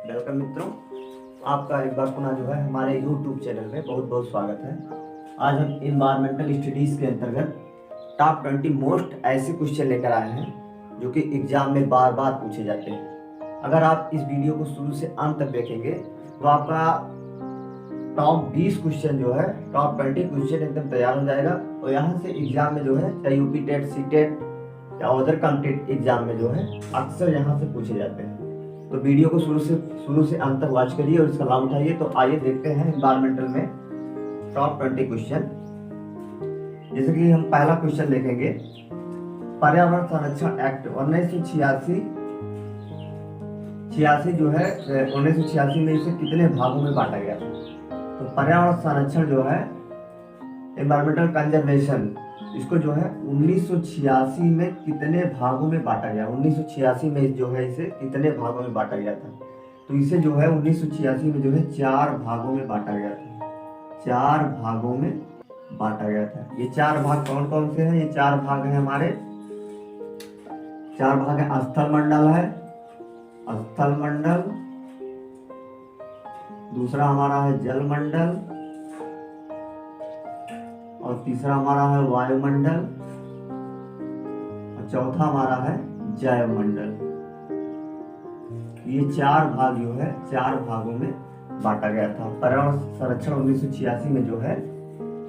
Welcome मित्रों, आपका एक बार पुनः जो है हमारे YouTube चैनल में बहुत बहुत स्वागत है। आज हम इन्वायरमेंटल स्टडीज़ के अंतर्गत टॉप 20 मोस्ट ऐसे क्वेश्चन लेकर आए हैं जो कि एग्जाम में बार बार पूछे जाते हैं। अगर आप इस वीडियो को शुरू से अंत तक देखेंगे तो आपका टॉप 20 क्वेश्चन जो है, टॉप 20 क्वेश्चन एकदम तैयार हो जाएगा और यहाँ से एग्जाम में जो है चाहे यूपी टेट, सी टेट या अदर कॉम्पिटिटिव एग्जाम में जो है अक्सर यहाँ से पूछे जाते हैं। तो वीडियो को शुरू से अंत तक वॉच करिए और इसका लाभ उठाइए। तो आइए देखते हैं एनवायरमेंटल में टॉप 20 क्वेश्चन। जैसे कि हम पहला क्वेश्चन देखेंगे, पर्यावरण संरक्षण एक्ट 1986 जो है 1986 में इसे कितने भागों में बांटा गया था? तो पर्यावरण संरक्षण जो है एनवायरमेंटल कंजर्वेशन, इसको जो है 1986 में कितने भागों में बांटा गया? 1986 में जो है इसे कितने भागों में बांटा गया था? तो इसे जो है 1986 में जो है 4 भागों में बांटा गया था। 4 भागों में बांटा गया था। ये 4 भाग कौन कौन से हैं? ये 4 भाग हैं हमारे, 4 भाग है। स्थल मंडल है, स्थल मंडल, दूसरा हमारा है जल मंडल और तीसरा हमारा है वायुमंडल और चौथा हमारा है जैवमंडल। ये 4 भाग जो है 4 भागों में बांटा गया था। पर्यावरण संरक्षण 1986 में जो है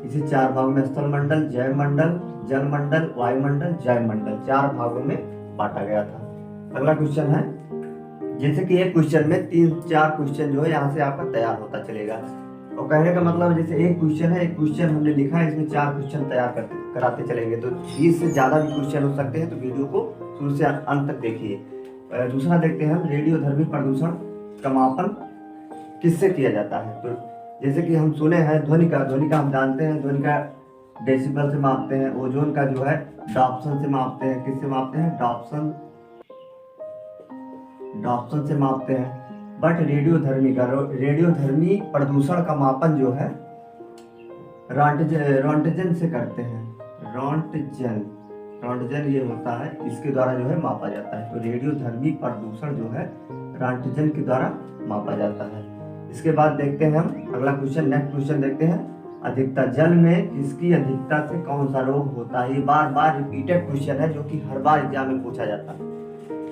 इसे 4 भागों में, स्थल मंडल, जैवमंडल, जल मंडल, वायुमंडल, जैवमंडल, 4 भागों में बांटा गया था। अगला क्वेश्चन है, जैसे कि एक क्वेश्चन में 3-4 क्वेश्चन जो है यहाँ से आपका तैयार होता चलेगा। और कहने का मतलब जैसे एक क्वेश्चन है, एक क्वेश्चन हमने लिखा है, इसमें 4 क्वेश्चन तैयार कराते चलेंगे। तो 20 से ज़्यादा भी क्वेश्चन हो सकते हैं, तो वीडियो को शुरू से अंत तक देखिए। दूसरा देखते हैं हम, रेडियोधर्मी प्रदूषण का मापन किससे किया जाता है? तो जैसे कि हम सुने हैं ध्वनि का हम जानते हैं, ध्वनि का डेसिबल से मापते हैं। ओजोन का जो है डॉप्सन से मापते हैं। किससे मापते हैं? डॉप्सन से मापते हैं। बट रेडियोधर्मी प्रदूषण का मापन जो है रोंटगेन से करते हैं। रोंटगेन ये होता है, इसके द्वारा जो है मापा जाता है। तो रेडियोधर्मी प्रदूषण जो है रोंटगेन के द्वारा मापा जाता है। इसके बाद देखते हैं हम अगला क्वेश्चन, नेक्स्ट क्वेश्चन देखते हैं, अधिकता जल में किसकी अधिकता से कौन सा रोग होता है? ये बार बार रिपीटेड क्वेश्चन है जो कि हर बार एग्जाम में पूछा जाता है।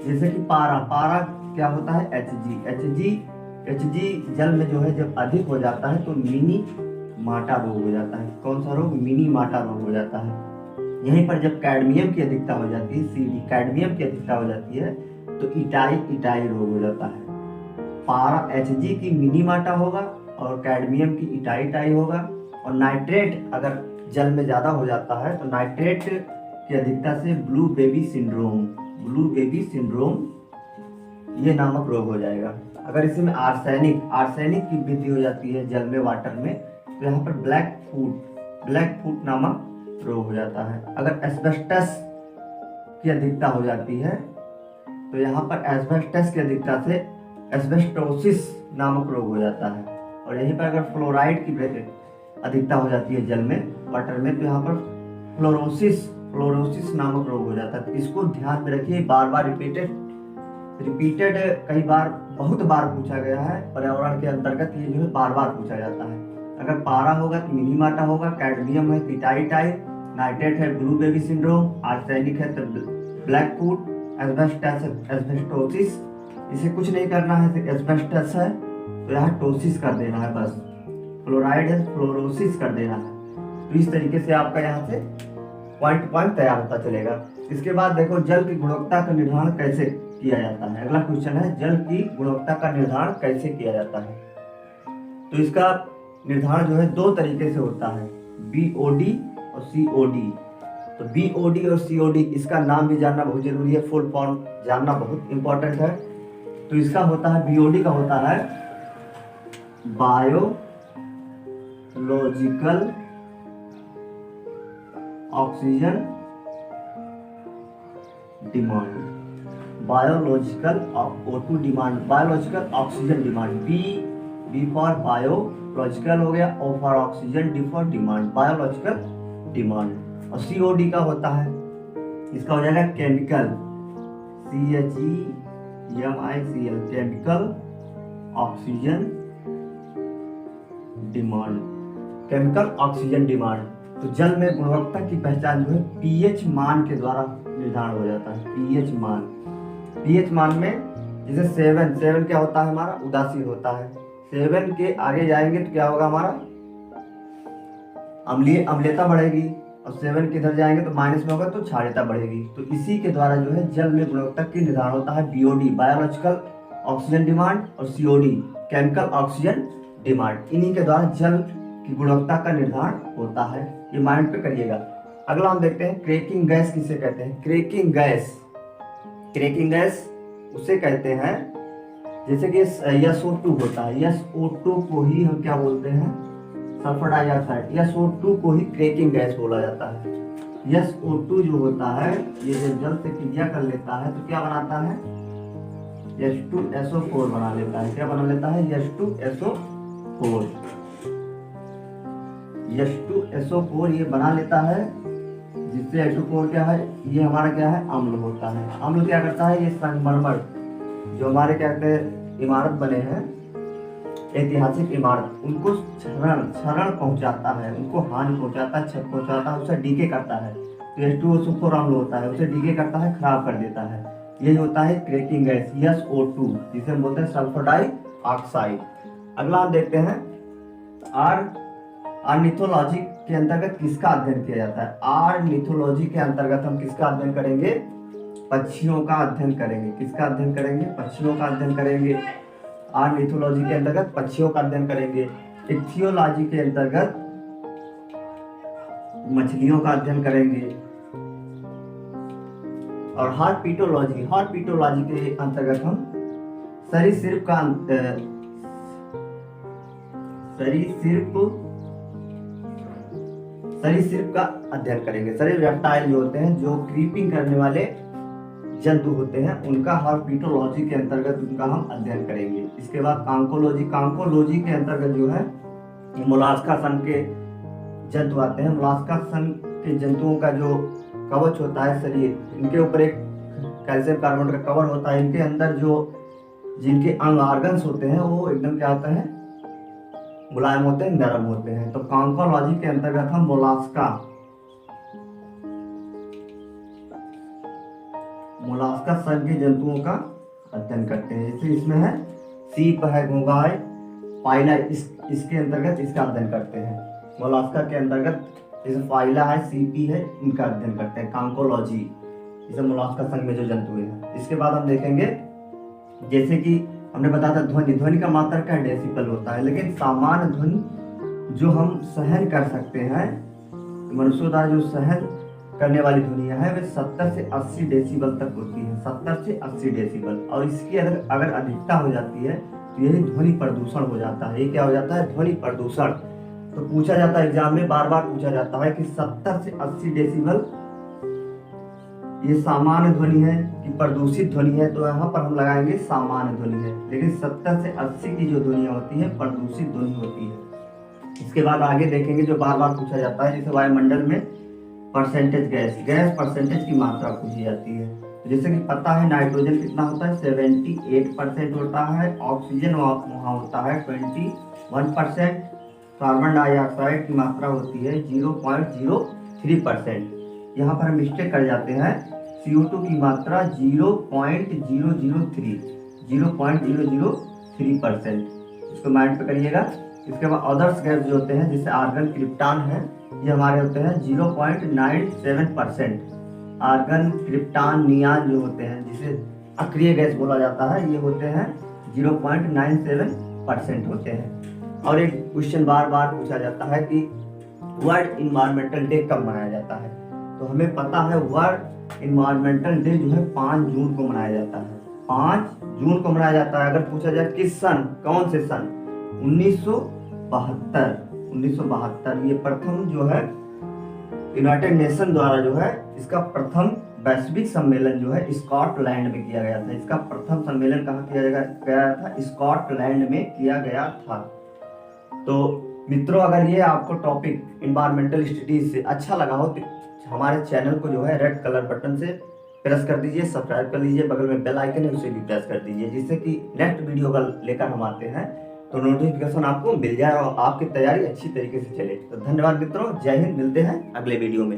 जैसे कि पारा क्या होता है? Hg जल में जो है जब अधिक हो जाता है तो मिनी माटा रोग हो जाता है। कौन सा रोग? मिनी माटा रोग हो जाता है। यहीं पर जब कैडमियम की अधिकता हो जाती है, Cd कैडमियम की अधिकता हो जाती है, तो इटाई रोग हो जाता है। पारा Hg की मिनी माटा होगा और कैडमियम की इटाई होगा। और नाइट्रेट अगर जल में ज्यादा हो जाता है तो नाइट्रेट की अधिकता से ब्लू बेबी सिंड्रोम ये नामक रोग हो जाएगा। अगर इसी में आर्सेनिक की वृद्धि हो जाती है जल में, वाटर में, तो यहाँ पर ब्लैक फूट नामक रोग हो जाता है। अगर एस्बेस्टस की अधिकता हो जाती है तो यहाँ पर एस्बेस्टस की अधिकता से एस्बेस्टोसिस नामक रोग हो जाता है। और यहीं पर अगर फ्लोराइड की अधिकता हो जाती है जल में, वाटर में, तो यहाँ पर फ्लोरोसिस नामक रोग हो जाता है। इसको ध्यान में रखिए, बार बार रिपीटेड कई बार, बहुत बार पूछा गया है। पर्यावरण के अंतर्गत ये जो है बार बार पूछा जाता है। अगर पारा होगा तो मिनी माटा होगा, कैडमियम है इटाई, नाइट्रेट है ब्लू बेबी सिंड्रोम, आर्सेनिक है तो ब्लैक फूट, एस्बेस्टोसिस, इसे कुछ नहीं करना है, एस्बेस्टस है तो यहाँ टोसिस कर देना है बस, फ्लोराइड है फ्लोरोसिस कर देना है। तो इस तरीके से आपका यहाँ से पॉइंट तैयार होता चलेगा। इसके बाद देखो, जल की गुणवत्ता का निर्धारण कैसे किया जाता है? अगला क्वेश्चन है, जल की गुणवत्ता का निर्धारण कैसे किया जाता है? तो इसका निर्धारण जो है 2 तरीके से होता है, BOD और COD। तो BOD और COD, इसका नाम भी जानना बहुत जरूरी है, फुल फॉर्म जानना बहुत इंपॉर्टेंट है। तो इसका होता है, BOD का होता है biological oxygen demand, biological O2 demand, biological oxygen demand. B for biological हो गया, O for oxygen, D for demand, biological demand. और COD का होता है, इसका हो जाएगा chemical, CHEMICL, chemical oxygen demand, chemical oxygen demand. तो जल में गुणवत्ता की पहचान जो है पीएच मान के द्वारा निर्धारण हो जाता है। पीएच मान, पीएच मान में जैसे 7 क्या होता है हमारा, उदासीन होता है। 7 के आगे जाएंगे तो क्या होगा हमारा, अम्लीयता बढ़ेगी, और 7 के इधर जाएंगे तो माइनस में होगा तो क्षारीयता बढ़ेगी। तो इसी के द्वारा जो है जल में गुणवत्ता की निर्धारण होता है। बीओडी बायोलॉजिकल ऑक्सीजन डिमांड और सीओडी केमिकल ऑक्सीजन डिमांड, इन्हीं के द्वारा जल की गुणवत्ता का निर्धारण होता है। ये माइंड पे करिएगा। अगला हम देखते हैं क्रैकिंग गैस किसे कहते हैं। क्रैकिंग गैस, क्रैकिंग गैस उसे कहते हैं जैसे कि SO2 होता है, SO2 को ही हम क्या बोलते हैं, सल्फर डाइऑक्साइड। SO2 को ही क्रैकिंग गैस बोला जाता है। SO2 जो होता है ये जब जल से क्रिया कर लेता है तो क्या बनाता है, H2SO4 बना लेता है। क्या बना लेता है, H2SO4। H2SO4 ये बना लेता है, जिससे H2O क्या है, ये हमारा क्या है, अम्ल होता है। अम्ल क्या करता है, ये संगमरमर जो हमारे क्या कहते हैं इमारत बने हैं, ऐतिहासिक इमारत, उनको क्षरण पहुंचाता है, उनको हानि पहुंचाता है, क्षति पहुंचाता है, उसे डीके करता है। तो H2SO4 अम्ल होता है, उसे डीके करता है, खराब कर देता है। यही होता है क्रैकिंग गैस SO2, जिसे हम बोलते हैं सल्फर डाइऑक्साइड। अगला हम देखते हैं ऑर्निथोलॉजी के अंतर्गत किसका अध्ययन किया जाता है। ऑर्निथोलॉजी के अंतर्गत हम किसका अध्ययन करेंगे, पक्षियों का अध्ययन करेंगे। किसका अध्ययन करेंगे, पक्षियों का अध्ययन करेंगे। ऑर्निथोलॉजी के अंतर्गत पक्षियों का अध्ययन करेंगे। इक्थियोलॉजी के अंतर्गत मछलियों का अध्ययन करेंगे। और हार्पिटोलॉजी के अंतर्गत हम सरीसृप का अध्ययन करेंगे। सरीसृप रेप्टाइल जो होते हैं, जो क्रीपिंग करने वाले जंतु होते हैं, उनका हार्पिटोलॉजी के अंतर्गत उनका हम अध्ययन करेंगे। इसके बाद कांकोलॉजी के अंतर्गत जो है मोलास्का संघ के जंतु आते हैं। मोलास्का संघ के जंतुओं का जो कवच होता है शरीर, इनके ऊपर एक कैल्शियम कार्बोनेट का कवर होता है। इनके अंदर जो जिनके अंग ऑर्गन्स होते हैं वो एकदम क्या होता है, मुलायम होते हैं, नरम होते हैं। तो कांकोलॉजी के अंतर्गत हम मोलास्का संघ के जंतुओं का अध्ययन करते हैं। जैसे इसमें है सीप है, घोंघा है, पाइला, इसके अंतर्गत इसका अध्ययन करते हैं। मोलास्का के अंतर्गत जैसे फाइला है, सीपी है, इनका अध्ययन करते हैं कांकोलॉजी, जैसे मोलास्का संघ में जो जंतु हैं। इसके बाद हम देखेंगे जैसे कि हमने बताया था ध्वनि का मात्रा क्या डेसिबल होता है, लेकिन सामान्य ध्वनि जो हम सहन कर सकते हैं, मनुष्यों द्वारा जो सहन करने वाली ध्वनियां हैं वे 70 से 80 डेसिबल तक होती है। 70 से 80 डेसिबल, और इसकी अगर अधिकता हो जाती है तो यही ध्वनि प्रदूषण हो जाता है। ये क्या हो जाता है, ध्वनि प्रदूषण। तो पूछा जाता है एग्जाम में, बार बार पूछा जाता है कि 70 से 80 डेसिबल ये सामान्य ध्वनि है कि प्रदूषित ध्वनि है। तो यहाँ पर हम लगाएंगे सामान्य ध्वनि है, लेकिन 70 से 80 की जो ध्वनियां होती है प्रदूषित ध्वनि होती है। इसके बाद आगे देखेंगे जो बार बार पूछा जाता है, जैसे वायुमंडल में परसेंटेज गैस परसेंटेज की मात्रा पूछी जाती है। तो जैसे कि पता है नाइट्रोजन कितना होता है, 78% होता है। ऑक्सीजन वहाँ होता है 21%। कार्बन डाइऑक्साइड की मात्रा होती है 0.03%। यहाँ पर हम मिस्टेक कर जाते हैं, CO2 की मात्रा 0.003%। इसको माइंड पे करिएगा। इसके बाद अदर्स गैस जो होते हैं, जैसे आर्गन, क्रिप्टॉन है, ये हमारे होते हैं 0.97%। आर्गन, क्रिप्टॉन, नियान जो होते हैं, जिसे अक्रिय गैस बोला जाता है, ये होते हैं 0.97% होते हैं। और एक क्वेश्चन बार बार पूछा जाता है कि वर्ल्ड इन्वायरमेंटल डे कब मनाया जाता है। तो हमें पता है वर्ल्ड इन्वायरमेंटल डे जो है 5 जून को मनाया जाता है। 5 जून को मनाया जाता है। अगर पूछा जाए किस सन, कौन से सन, 1972 ये प्रथम जो है यूनाइटेड नेशन द्वारा जो है इसका प्रथम वैश्विक सम्मेलन जो है स्कॉटलैंड में किया गया था। इसका प्रथम सम्मेलन कहाँ किया गया था, स्कॉटलैंड में किया गया था। तो मित्रों, अगर ये आपको टॉपिक इन्वायरमेंटल स्टडीज से अच्छा लगा हो तो हमारे चैनल को जो है रेड कलर बटन से प्रेस कर दीजिए, सब्सक्राइब कर लीजिए, बगल में बेल आइकन है उसे भी प्रेस कर दीजिए, जिससे कि नेक्स्ट वीडियो का लेकर हम आते हैं तो नोटिफिकेशन आपको मिल जाए और आपकी तैयारी अच्छी तरीके से चले। तो धन्यवाद मित्रों, जय हिंद, मिलते हैं अगले वीडियो में।